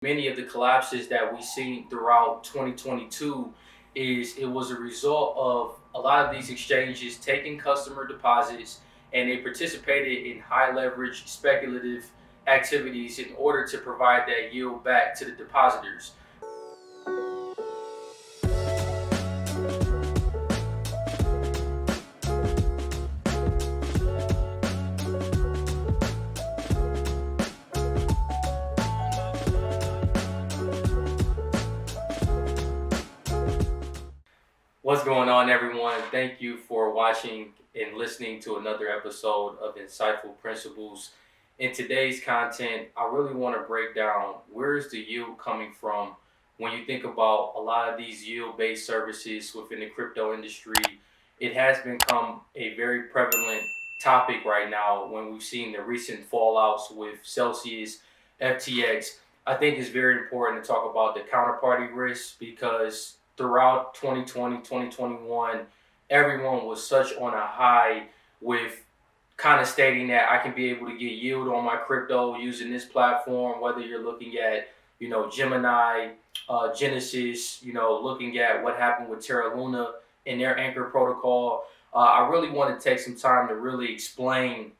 Many of the collapses that we've seen throughout 2022 it was a result of a lot of these exchanges taking customer deposits, and they participated in high leverage speculative activities in order to provide that yield back to the depositors. What's going on, everyone? Thank you for watching and listening to another episode of Insightful Principles. In today's content, I really want to break down where is the yield coming from when you think about a lot of these yield-based services within the crypto industry. It has become a very prevalent topic right now when we've seen the recent fallouts with Celsius, FTX. I think it's very important to talk about the counterparty risk because throughout 2020, 2021, everyone was such on a high with kind of stating that I can be able to get yield on my crypto using this platform, whether you're looking at, Gemini, Genesis, looking at what happened with Terra Luna and their Anchor protocol. I really want to take some time to really explain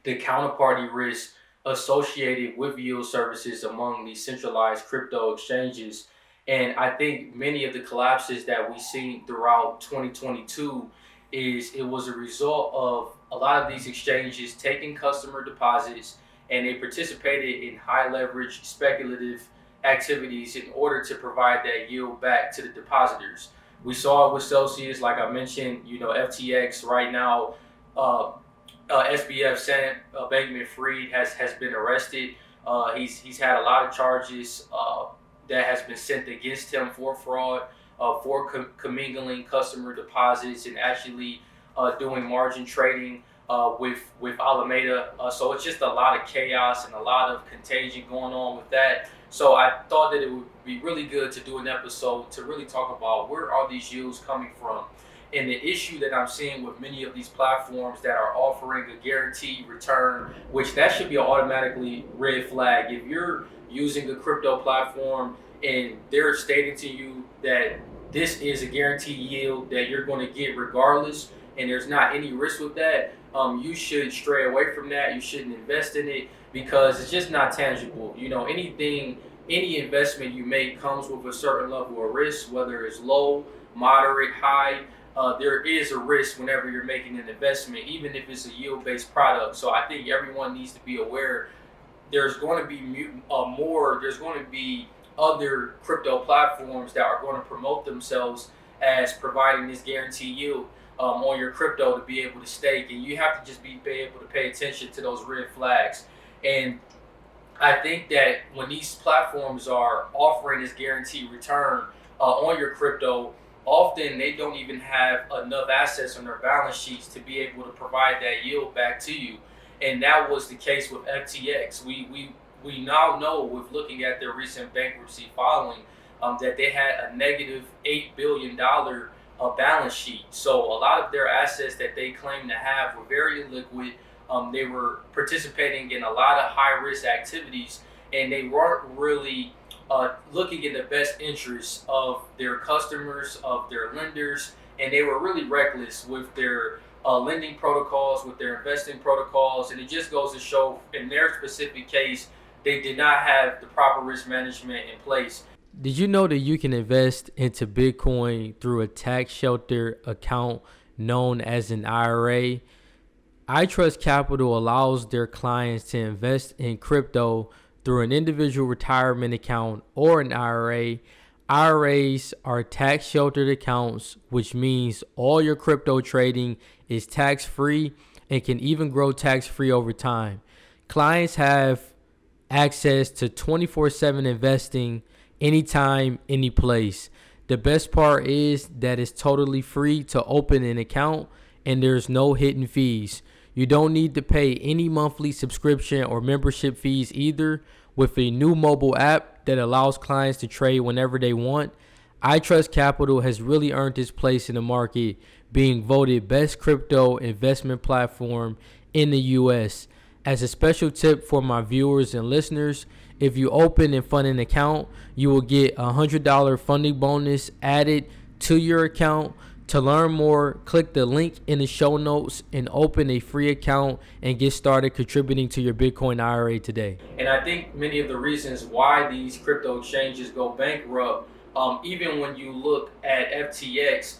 the counterparty risk associated with yield services among these centralized crypto exchanges. And I think many of the collapses that we've seen throughout 2022 it was a result of a lot of these exchanges taking customer deposits, and they participated in high leverage speculative activities in order to provide that yield back to the depositors. We saw it with Celsius, like I mentioned, FTX right now. SBF Sam Bankman-Fried has been arrested. He's had a lot of charges that has been sent against him for fraud, for commingling customer deposits and actually doing margin trading with Alameda. So it's just a lot of chaos and a lot of contagion going on with that. So I thought that it would be really good to do an episode to really talk about where are these yields coming from. And the issue that I'm seeing with many of these platforms that are offering a guaranteed return, which that should be an automatically red flag. If you're using a crypto platform and they're stating to you that this is a guaranteed yield that you're going to get regardless, and there's not any risk with that, you should stray away from that. You shouldn't invest in it because it's just not tangible. Any investment you make comes with a certain level of risk, whether it's low, moderate, high. There is a risk whenever you're making an investment, even if it's a yield-based product. So I think everyone needs to be aware there's going to be there's going to be other crypto platforms that are going to promote themselves as providing this guaranteed yield on your crypto to be able to stake. And you have to just be able to pay attention to those red flags. And I think that when these platforms are offering this guaranteed return on your crypto, often they don't even have enough assets on their balance sheets to be able to provide that yield back to you. And that was the case with FTX. We now know, with looking at their recent bankruptcy filing, that they had a negative $8 billion balance sheet. So a lot of their assets that they claim to have were very illiquid. They were participating in a lot of high risk activities, and they weren't really looking in the best interests of their customers, of their lenders, and they were really reckless with their lending protocols, with their investing protocols. And it just goes to show, in their specific case, they did not have the proper risk management in place. Did you know that you can invest into Bitcoin through a tax shelter account known as an IRA? ITrust Capital allows their clients to invest in crypto through an individual retirement account or an IRA. IRAs are tax sheltered accounts, which means all your crypto trading is tax free and can even grow tax free over time. Clients have access to 24/7 investing anytime, any place. The best part is that it's totally free to open an account and there's no hidden fees. You don't need to pay any monthly subscription or membership fees either. With a new mobile app that allows clients to trade whenever they want, ITrust Capital has really earned its place in the market, being voted best crypto investment platform in the US. As a special tip for my viewers and listeners, If you open and fund an account, you will get a $100 funding bonus added to your account. To learn more, click the link in the show notes and open a free account and get started contributing to your Bitcoin IRA today. And I think many of the reasons why these crypto exchanges go bankrupt, even when you look at FTX,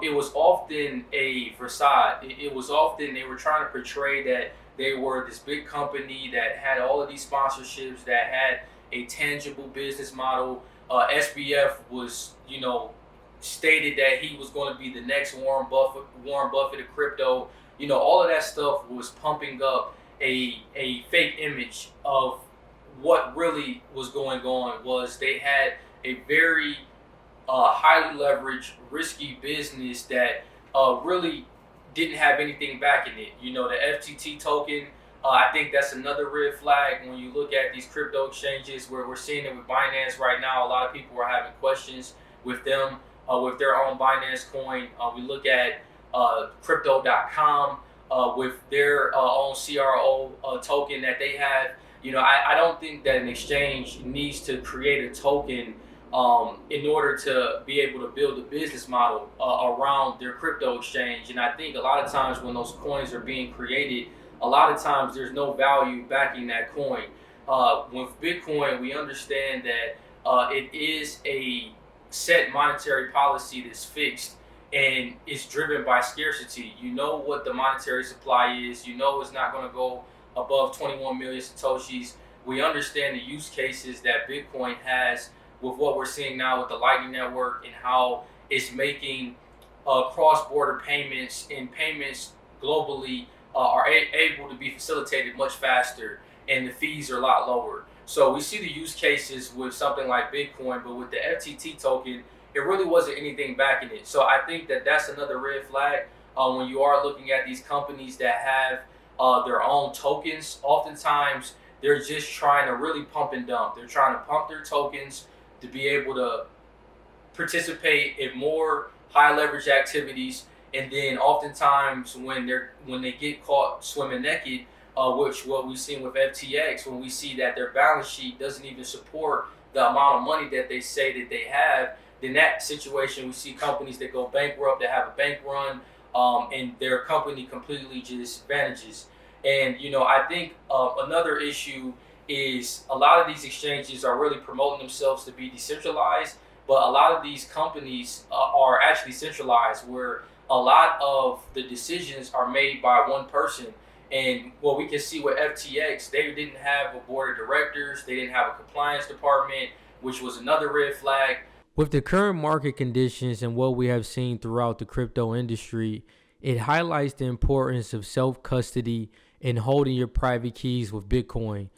it was often a facade. It was often they were trying to portray that they were this big company that had all of these sponsorships, that had a tangible business model. SBF was, stated that he was going to be the next Warren Buffett of crypto. All of that stuff was pumping up a fake image of what really was going on. Was they had a very highly leveraged, risky business that really didn't have anything backing it. The FTT token, I think that's another red flag when you look at these crypto exchanges where we're seeing it with Binance right now. A lot of people are having questions with them, with their own Binance coin. We look at crypto.com with their own CRO token that they have. I don't think that an exchange needs to create a token in order to be able to build a business model around their crypto exchange. And I think a lot of times when those coins are being created, a lot of times there's no value backing that coin. With Bitcoin, we understand that it is a set monetary policy that's fixed and it's driven by scarcity. You know what the monetary supply is. It's not going to go above 21 million Satoshis. We understand the use cases that Bitcoin has with what we're seeing now with the Lightning Network and how it's making cross-border payments and payments globally are able to be facilitated much faster, and the fees are a lot lower. So we see the use cases with something like Bitcoin, but with the FTT token, it really wasn't anything backing it. So I think that that's another red flag when you are looking at these companies that have their own tokens. Oftentimes, they're just trying to really pump and dump. They're trying to pump their tokens to be able to participate in more high leverage activities, and then oftentimes when they get caught swimming naked, which what we've seen with FTX, when we see that their balance sheet doesn't even support the amount of money that they say that they have, then that situation we see companies that go bankrupt, that have a bank run, and their company completely just vanishes. And I think another issue is a lot of these exchanges are really promoting themselves to be decentralized, but a lot of these companies are actually centralized, where a lot of the decisions are made by one person. And what we can see with FTX, they didn't have a board of directors, they didn't have a compliance department, which was another red flag. With the current market conditions and what we have seen throughout the crypto industry, it highlights the importance of self-custody and holding your private keys with Bitcoin.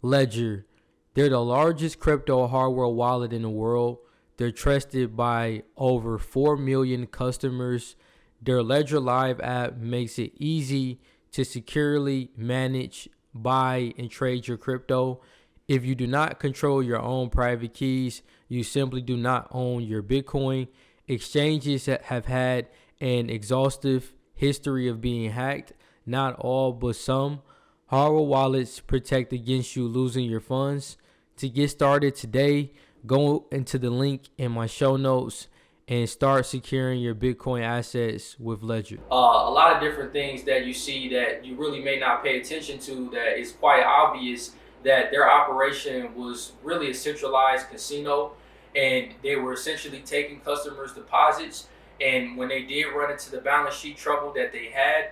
Ledger, they're the largest crypto hardware wallet in the world. They're trusted by over 4 million customers. Their Ledger Live app makes it easy to securely manage, buy, and trade your crypto. If you do not control your own private keys, you simply do not own your Bitcoin. Exchanges have had an exhaustive history of being hacked, not all, but some. Hardware wallets protect against you losing your funds. To get started today, go into the link in my show notes and start securing your Bitcoin assets with Ledger. A lot of different things that you see that you really may not pay attention to, that is quite obvious that their operation was really a centralized casino, and they were essentially taking customers' deposits. And when they did run into the balance sheet trouble that they had,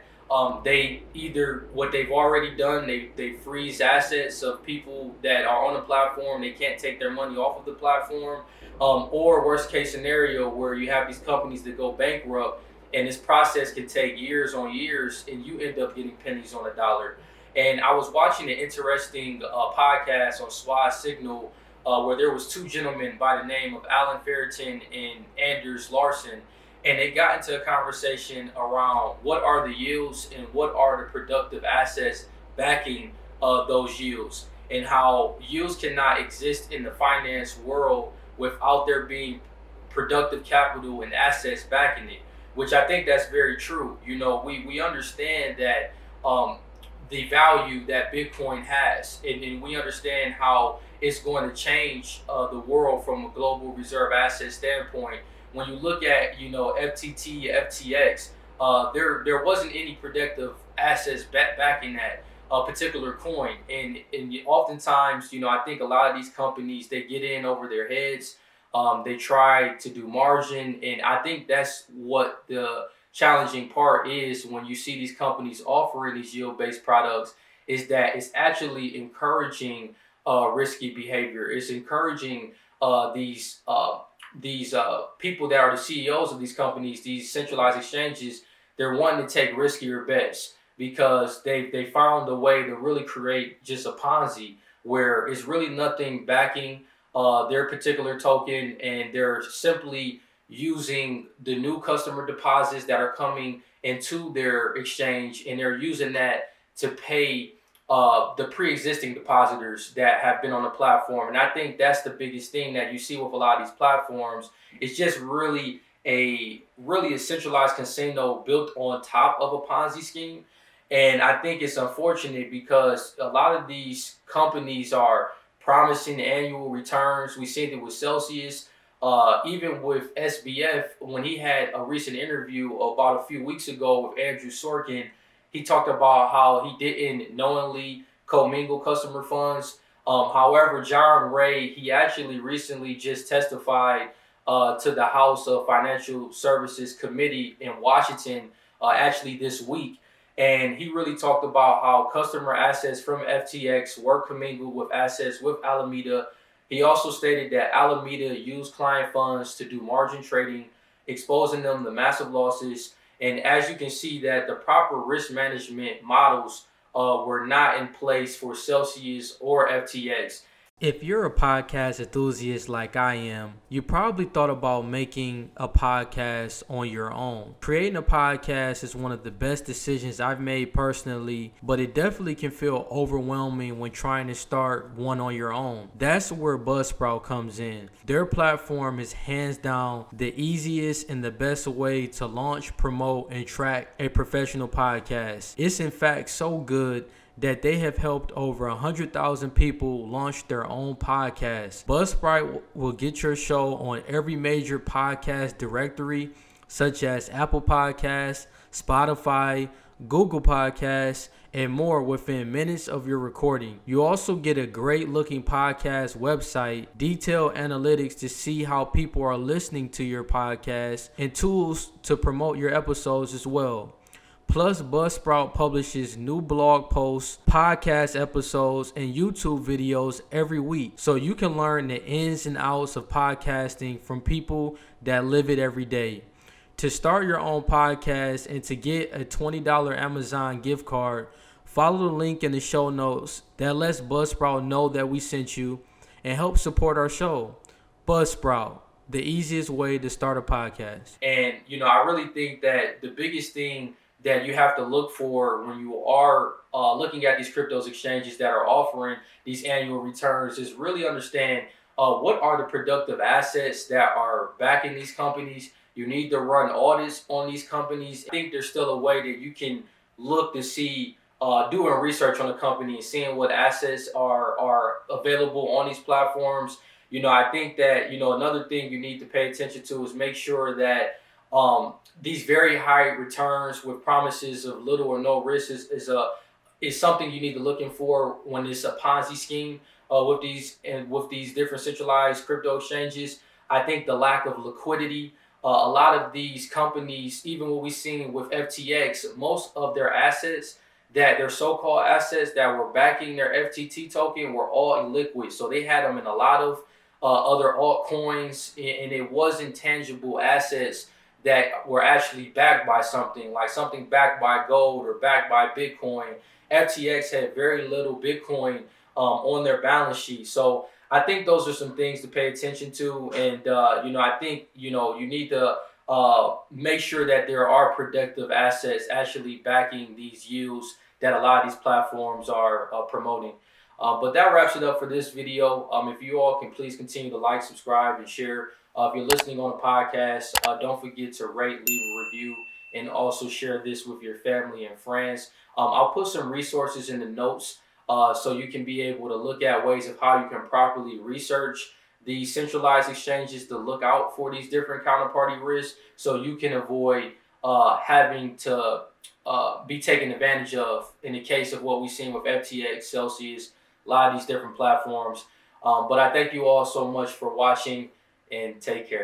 they either, what they've already done, they freeze assets of people that are on the platform. They can't take their money off of the platform. Or worst case scenario, where you have these companies that go bankrupt, and this process can take years on years, and you end up getting pennies on a dollar. And I was watching an interesting podcast on SWA Signal where there was two gentlemen by the name of Alan Ferriton and Anders Larson, and they got into a conversation around what are the yields and what are the productive assets backing those yields, and how yields cannot exist in the finance world without there being productive capital and assets backing it, which I think that's very true. We understand that the value that Bitcoin has, and we understand how it's going to change the world from a global reserve asset standpoint. When you look at FTT, FTX, there wasn't any productive assets backing that particular coin, and oftentimes I think a lot of these companies, they get in over their heads. They try to do margin, and I think that's what the challenging part is when you see these companies offering these yield-based products, is that it's actually encouraging risky behavior. It's encouraging these people that are the CEOs of these companies, these centralized exchanges. They're wanting to take riskier bets because they found a way to really create just a Ponzi where it's really nothing backing their particular token, and they're simply using the new customer deposits that are coming into their exchange, and they're using that to pay the pre-existing depositors that have been on the platform. And I think that's the biggest thing that you see with a lot of these platforms. It's just really a centralized casino built on top of a Ponzi scheme. And I think it's unfortunate because a lot of these companies are promising annual returns. We see it with Celsius, even with SBF, when he had a recent interview about a few weeks ago with Andrew Sorkin. He talked about how he didn't knowingly commingle customer funds. However, John Ray, he actually recently just testified to the House of Financial Services Committee in Washington, actually this week. And he really talked about how customer assets from FTX were commingled with assets with Alameda. He also stated that Alameda used client funds to do margin trading, exposing them to massive losses. And as you can see, that the proper risk management models were not in place for Celsius or FTX. If you're a podcast enthusiast like I am, you probably thought about making a podcast on your own. Creating a podcast is one of the best decisions I've made personally, but it definitely can feel overwhelming when trying to start one on your own. That's where Buzzsprout comes in. Their platform is hands down the easiest and the best way to launch, promote, and track a professional podcast. It's in fact so good that they have helped over 100,000 people launch their own podcast. Buzzsprout will get your show on every major podcast directory, such as Apple Podcasts, Spotify, Google Podcasts, and more within minutes of your recording. You also get a great looking podcast website, detailed analytics to see how people are listening to your podcast, and tools to promote your episodes as well. Plus, Buzzsprout publishes new blog posts, podcast episodes, and YouTube videos every week, so you can learn the ins and outs of podcasting from people that live it every day. To start your own podcast and to get a $20 Amazon gift card, follow the link in the show notes that lets Buzzsprout know that we sent you and help support our show. Buzzsprout, the easiest way to start a podcast. And, I really think that the biggest thing that you have to look for when you are looking at these cryptos exchanges that are offering these annual returns is really understand what are the productive assets that are backing these companies. You need to run audits on these companies. I think there's still a way that you can look to see, doing research on the company and seeing what assets are available on these platforms. I think that, another thing you need to pay attention to is make sure that these very high returns with promises of little or no risk is something you need to look in for when it's a Ponzi scheme with these different centralized crypto exchanges. I think the lack of liquidity, a lot of these companies, even what we've seen with FTX, most of their assets, that their so-called assets that were backing their FTT token, were all illiquid. So they had them in a lot of other altcoins, and it wasn't tangible assets that were actually backed by something, like something backed by gold or backed by Bitcoin. FTX had very little Bitcoin on their balance sheet. So I think those are some things to pay attention to. And, I think, you need to make sure that there are productive assets actually backing these yields that a lot of these platforms are promoting. But that wraps it up for this video. If you all can please continue to like, subscribe, and share. If you're listening on a podcast, don't forget to rate, leave a review, and also share this with your family and friends. I'll put some resources in the notes so you can be able to look at ways of how you can properly research these centralized exchanges to look out for these different counterparty risks, so you can avoid having to be taken advantage of in the case of what we've seen with FTX, Celsius, a lot of these different platforms. But I thank you all so much for watching, and take care.